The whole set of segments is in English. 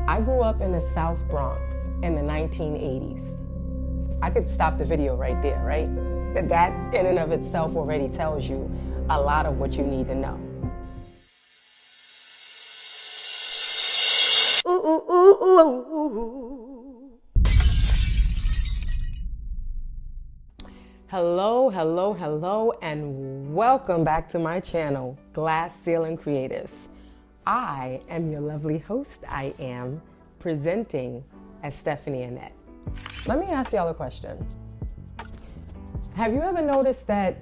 I grew up in the South Bronx in the 1980s. I could stop the video right there, right? That in and of itself already tells you a lot of what you need to know. Hello, and welcome back to my channel, Glass Ceiling Creatives. I am your lovely host. I am presenting as Stephanie Annette. Let me ask y'all a question. Have you ever noticed that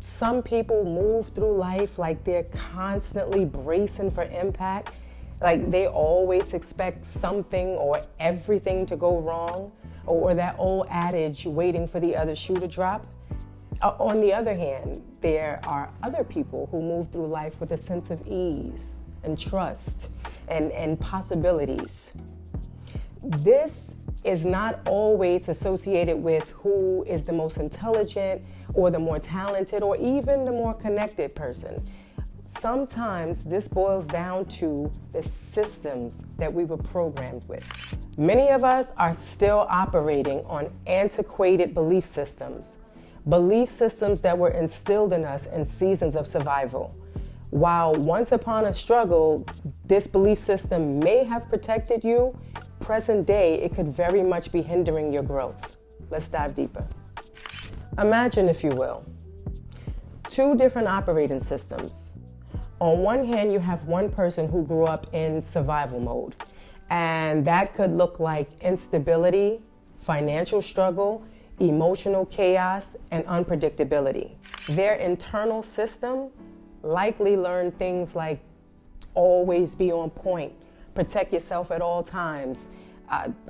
some people move through life like they're constantly bracing for impact? Like they always expect something or everything to go wrong? Or that old adage, waiting for the other shoe to drop? On the other hand, there are other people who move through life with a sense of ease and trust and possibilities. This is not always associated with who is the most intelligent or the more talented or even the more connected person. Sometimes this boils down to the systems that we were programmed with. Many of us are still operating on antiquated belief systems that were instilled in us in seasons of survival. While once upon a struggle, this belief system may have protected you, present day, it could very much be hindering your growth. Let's dive deeper. Imagine, if you will, two different operating systems. On one hand, you have one person who grew up in survival mode, and that could look like instability, financial struggle, emotional chaos, and unpredictability. Their internal system likely learned things like always be on point, protect yourself at all times,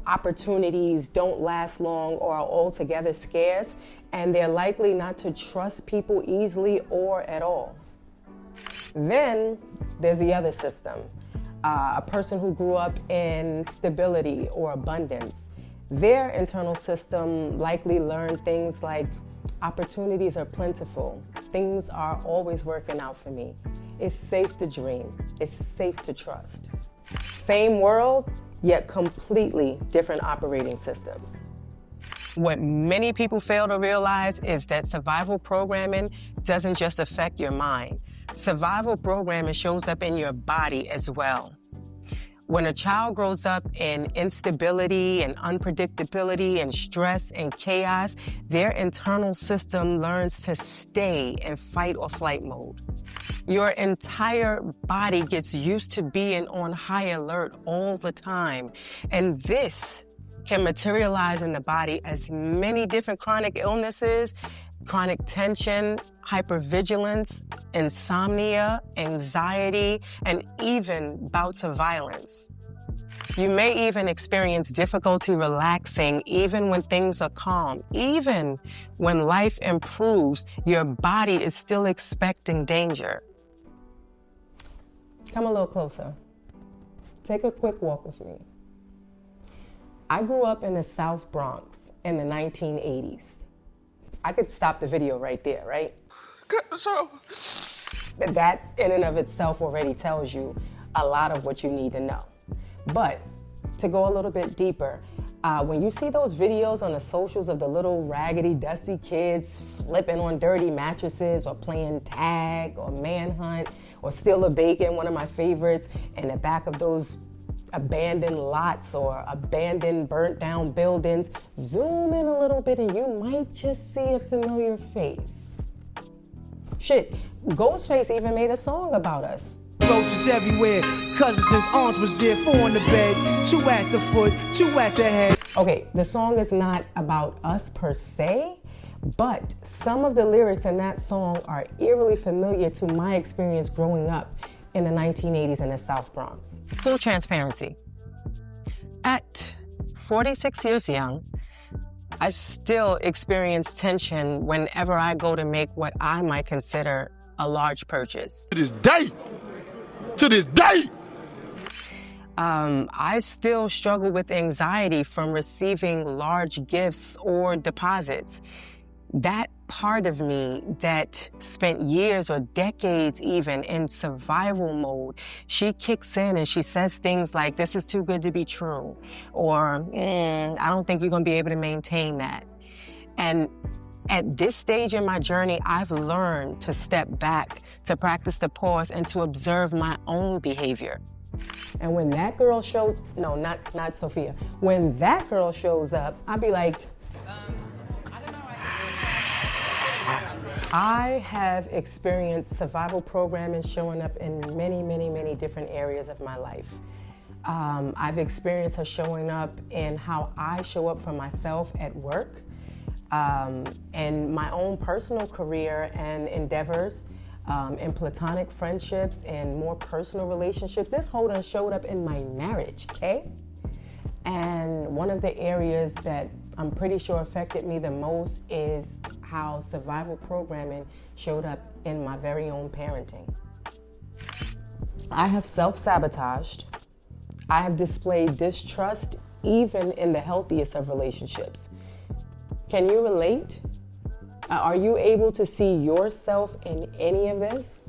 opportunities don't last long or are altogether scarce, and they're likely not to trust people easily or at all. Then there's the other system, a person who grew up in stability or abundance. Their internal system likely learned things like opportunities are plentiful, things are always working out for me, it's safe to dream, it's safe to trust. Same world, yet completely different operating systems. What many people fail to realize is that survival programming doesn't just affect your mind. Survival programming shows up in your body as well. When a child grows up in instability and unpredictability and stress and chaos, their internal system learns to stay in fight or flight mode. Your entire body gets used to being on high alert all the time. And this can materialize in the body as many different chronic illnesses, chronic tension, hypervigilance, insomnia, anxiety, and even bouts of violence. You may even experience difficulty relaxing even when things are calm. Even when life improves, your body is still expecting danger. Come a little closer. Take a quick walk with me. I grew up in the South Bronx in the 1980s. I could stop the video right there, right? Cut the show. That in and of itself already tells you a lot of what you need to know. But to go a little bit deeper, when you see those videos on the socials of the little raggedy, dusty kids flipping on dirty mattresses or playing tag or manhunt or steal a bacon, one of my favorites, in the back of those abandoned lots or abandoned, burnt down buildings, zoom in a little bit and you might just see a familiar face. Shit, Ghostface even made a song about us. Roaches everywhere, cousins and aunts was there, 4 on the bed, 2 at the foot, 2 at the head. Okay, the song is not about us per se, but some of the lyrics in that song are eerily familiar to my experience growing up in the 1980s in the South Bronx. Full transparency. At 46 years young, I still experience tension whenever I go to make what I might consider a large purchase. To this day. I still struggle with anxiety from receiving large gifts or deposits. That part of me that spent years or decades even in survival mode, she kicks in and she says things like, this is too good to be true, or I don't think you're gonna be able to maintain that. And at this stage in my journey, I've learned to step back, to practice the pause, and to observe my own behavior. And when that girl shows, no, not Sophia. When that girl shows up, I'll be like, I have experienced survival programming showing up in many, many, many different areas of my life. I've experienced her showing up in how I show up for myself at work, in my own personal career and endeavors, in platonic friendships and more personal relationships. This whole done showed up in my marriage, okay? And one of the areas that I'm pretty sure affected me the most is how survival programming showed up in my very own parenting. I have self-sabotaged. I have displayed distrust even in the healthiest of relationships. Can you relate? Are you able to see yourself in any of this?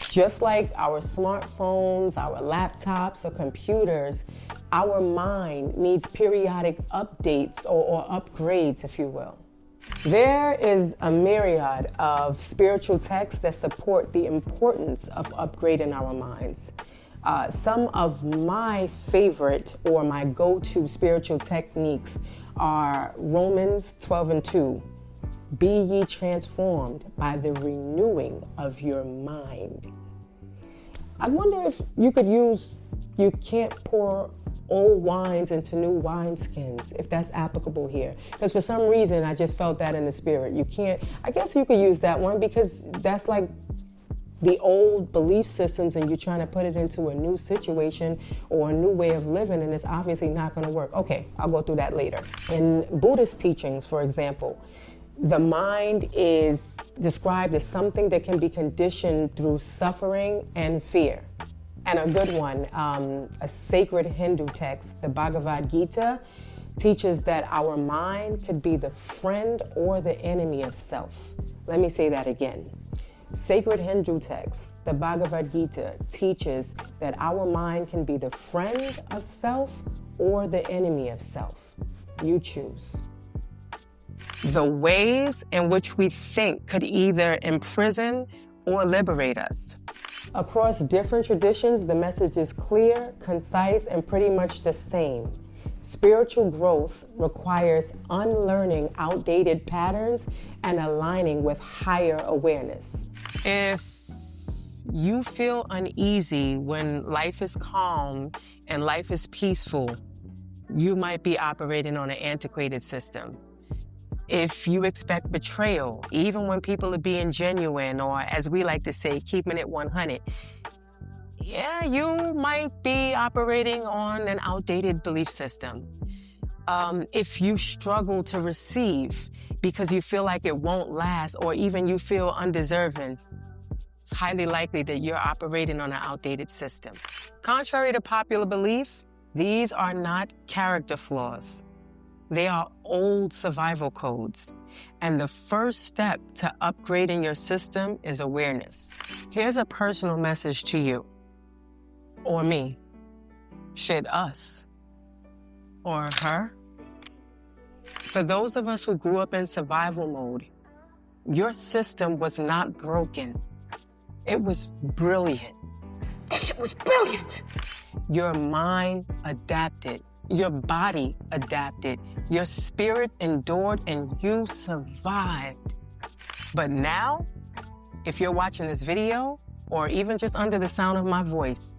Just like our smartphones, our laptops, or computers, our mind needs periodic updates or upgrades, if you will. There is a myriad of spiritual texts that support the importance of upgrading our minds. Some of my favorite or my go-to spiritual techniques are Romans 12:2. Be ye transformed by the renewing of your mind. I wonder if you could use, you can't pour old wines into new wineskins, if that's applicable here. Because for some reason, I just felt that in the spirit. You can't, I guess you could use that one because that's like the old belief systems and you're trying to put it into a new situation or a new way of living, and it's obviously not going to work. Okay, I'll go through that later. In Buddhist teachings, for example, the mind is described as something that can be conditioned through suffering and fear. And a good one, a sacred Hindu text, the Bhagavad Gita, teaches that our mind could be the friend or the enemy of self. Let me say that again. Sacred Hindu text, the Bhagavad Gita, teaches that our mind can be the friend of self or the enemy of self. You choose. The ways in which we think could either imprison or liberate us. Across different traditions, the message is clear, concise, and pretty much the same. Spiritual growth requires unlearning outdated patterns and aligning with higher awareness. If you feel uneasy when life is calm and life is peaceful, you might be operating on an antiquated system. If you expect betrayal, even when people are being genuine, or as we like to say, keeping it 100, yeah, you might be operating on an outdated belief system. If you struggle to receive because you feel like it won't last, or even you feel undeserving, it's highly likely that you're operating on an outdated system. Contrary to popular belief, these are not character flaws. They are old survival codes. And the first step to upgrading your system is awareness. Here's a personal message to you, or me, shit, us, or her. For those of us who grew up in survival mode, your system was not broken. It was brilliant. That shit was brilliant. Your mind adapted. Your body adapted. Your spirit endured and you survived. But now, if you're watching this video, or even just under the sound of my voice,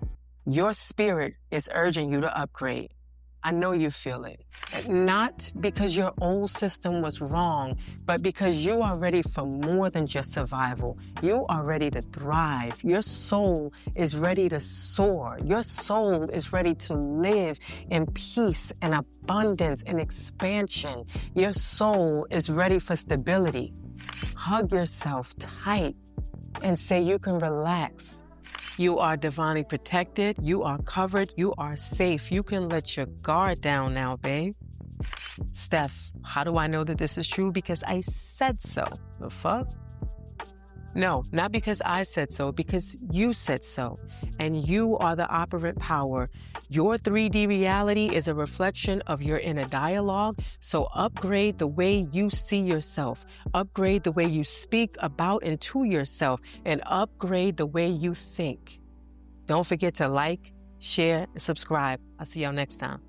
your spirit is urging you to upgrade. I know you feel it. Not because your old system was wrong, but because you are ready for more than just survival. You are ready to thrive. Your soul is ready to soar. Your soul is ready to live in peace and abundance and expansion. Your soul is ready for stability. Hug yourself tight and say you can relax. You are divinely protected. You are covered. You are safe. You can let your guard down now, babe. Steph, how do I know that this is true? Because I said so. The fuck? No, not because I said so, because you said so. And you are the operant power. Your 3D reality is a reflection of your inner dialogue. So upgrade the way you see yourself. Upgrade the way you speak about and to yourself. And upgrade the way you think. Don't forget to like, share, and subscribe. I'll see y'all next time.